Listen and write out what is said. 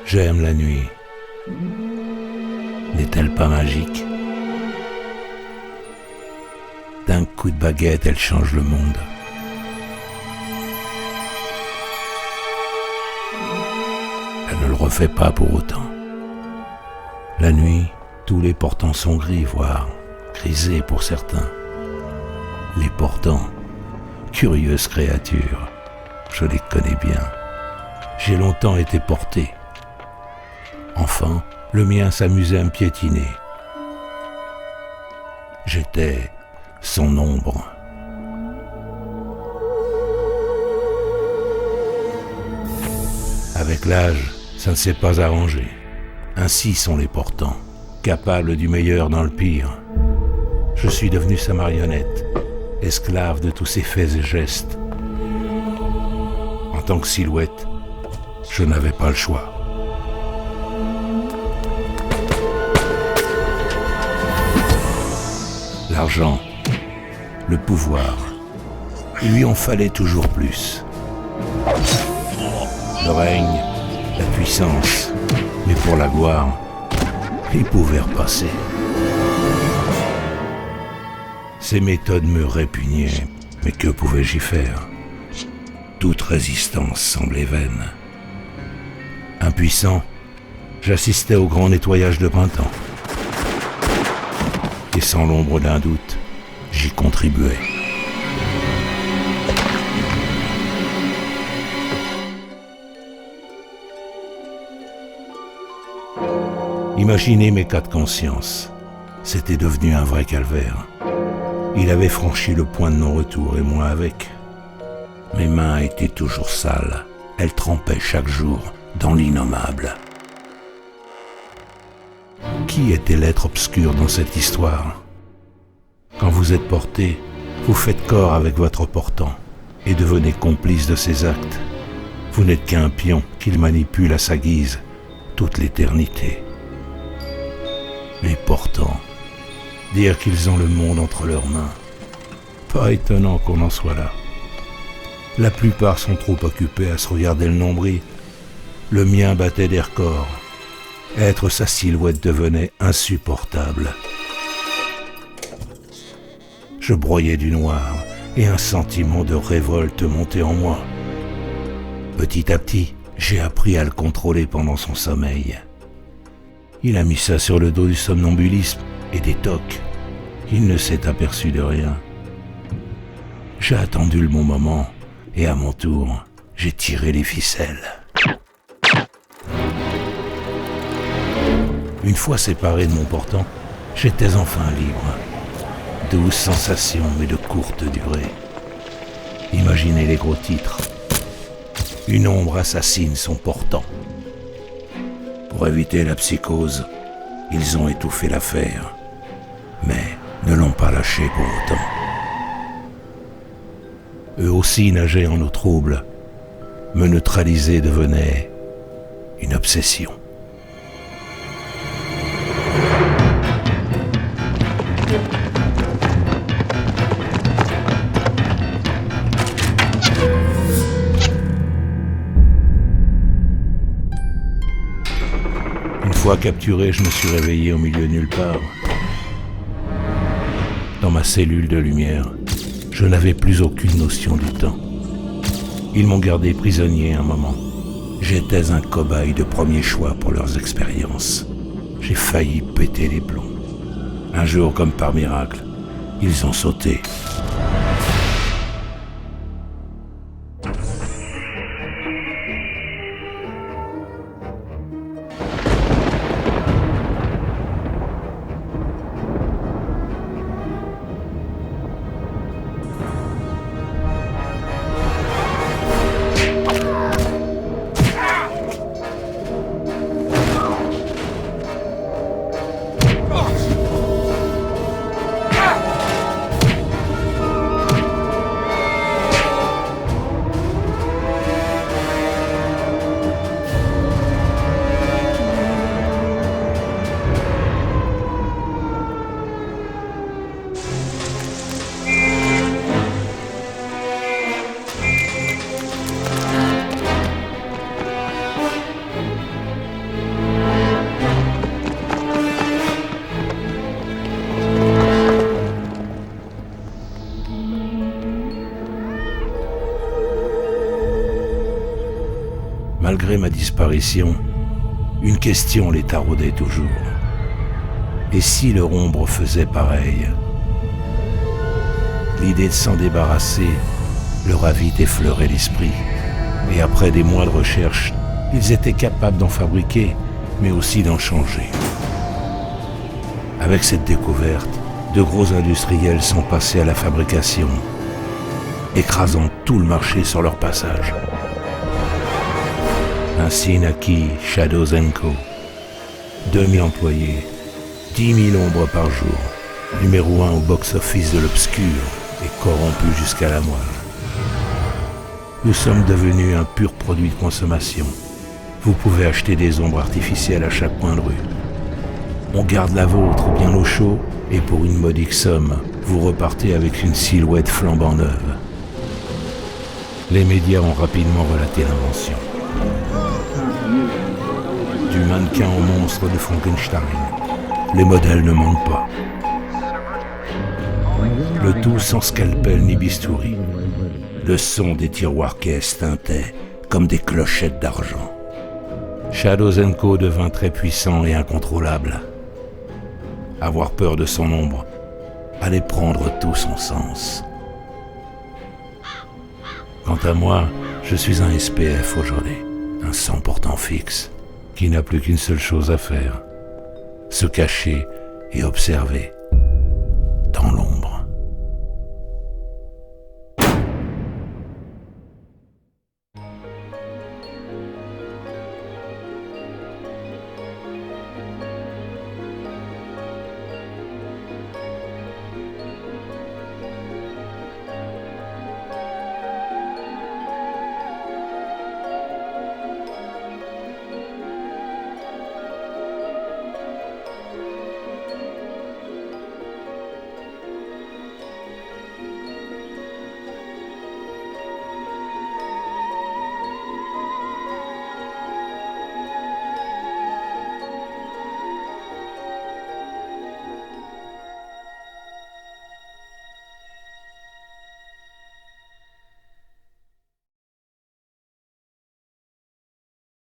J'aime la nuit. N'est-elle pas magique? D'un coup de baguette, elle change le monde. Elle ne le refait pas pour autant. La nuit, tous les portants sont gris, voire grisés pour certains. Les portants, curieuses créatures, je les connais bien. J'ai longtemps été porté. Enfant, le mien s'amusait à me piétiner. J'étais son ombre. Avec l'âge, ça ne s'est pas arrangé. Ainsi sont les portants, capables du meilleur dans le pire. Je suis devenu sa marionnette, esclave de tous ses faits et gestes. En tant que silhouette, je n'avais pas le choix. L'argent, le pouvoir, il lui en fallait toujours plus. Le règne, la puissance, mais pour la gloire, il pouvait repasser. Ces méthodes me répugnaient, mais que pouvais-je y faire? Toute résistance semblait vaine. Impuissant, j'assistais au grand nettoyage de printemps. Et sans l'ombre d'un doute, j'y contribuais. Imaginez mes cas de conscience. C'était devenu un vrai calvaire. Il avait franchi le point de non-retour et moi avec. Mes mains étaient toujours sales. Elles trempaient chaque jour dans l'innommable. Qui était l'être obscur dans cette histoire? Quand vous êtes porté, vous faites corps avec votre portant et devenez complice de ses actes. Vous n'êtes qu'un pion qu'il manipule à sa guise toute l'éternité. Les portants, dire qu'ils ont le monde entre leurs mains. Pas étonnant qu'on en soit là. La plupart sont trop occupés à se regarder le nombril. Le mien battait des records. Être sa silhouette devenait insupportable. Je broyais du noir et un sentiment de révolte montait en moi. Petit à petit, j'ai appris à le contrôler pendant son sommeil. Il a mis ça sur le dos du somnambulisme et des tocs. Il ne s'est aperçu de rien. J'ai attendu le bon moment et à mon tour, j'ai tiré les ficelles. Une fois séparé de mon portant, j'étais enfin libre. Douce sensation, mais de courte durée. Imaginez les gros titres. Une ombre assassine son portant. Pour éviter la psychose, ils ont étouffé l'affaire, mais ne l'ont pas lâché pour autant. Eux aussi nageaient en eau trouble. Me neutraliser devenait une obsession. Une fois capturé, je me suis réveillé au milieu de nulle part. Dans ma cellule de lumière, je n'avais plus aucune notion du temps. Ils m'ont gardé prisonnier un moment. J'étais un cobaye de premier choix pour leurs expériences. J'ai failli péter les plombs. Un jour, comme par miracle, ils ont sauté. Malgré ma disparition, une question les taraudait toujours. Et si leur ombre faisait pareil? L'idée de s'en débarrasser leur a vite effleuré l'esprit. Et après des mois de recherche, ils étaient capables d'en fabriquer, mais aussi d'en changer. Avec cette découverte, de gros industriels sont passés à la fabrication, écrasant tout le marché sur leur passage. Ainsi naquit Shadows & Co. 2000 employés, 10 000 ombres par jour, numéro 1 au box-office de l'obscur et corrompu jusqu'à la moelle. Nous sommes devenus un pur produit de consommation. Vous pouvez acheter des ombres artificielles à chaque coin de rue. On garde la vôtre bien au chaud et pour une modique somme, vous repartez avec une silhouette flambant neuve. Les médias ont rapidement relaté l'invention. Du mannequin au monstre de Frankenstein, les modèles ne manquent pas. Le tout sans scalpel ni bistouri. Le son des tiroirs caisses tintait comme des clochettes d'argent. Shadows & Co devint très puissant et incontrôlable. Avoir peur de son ombre allait prendre tout son sens. Quant à moi, je suis un SPF aujourd'hui, un sang portant fixe, qui n'a plus qu'une seule chose à faire, se cacher et observer dans l'ombre.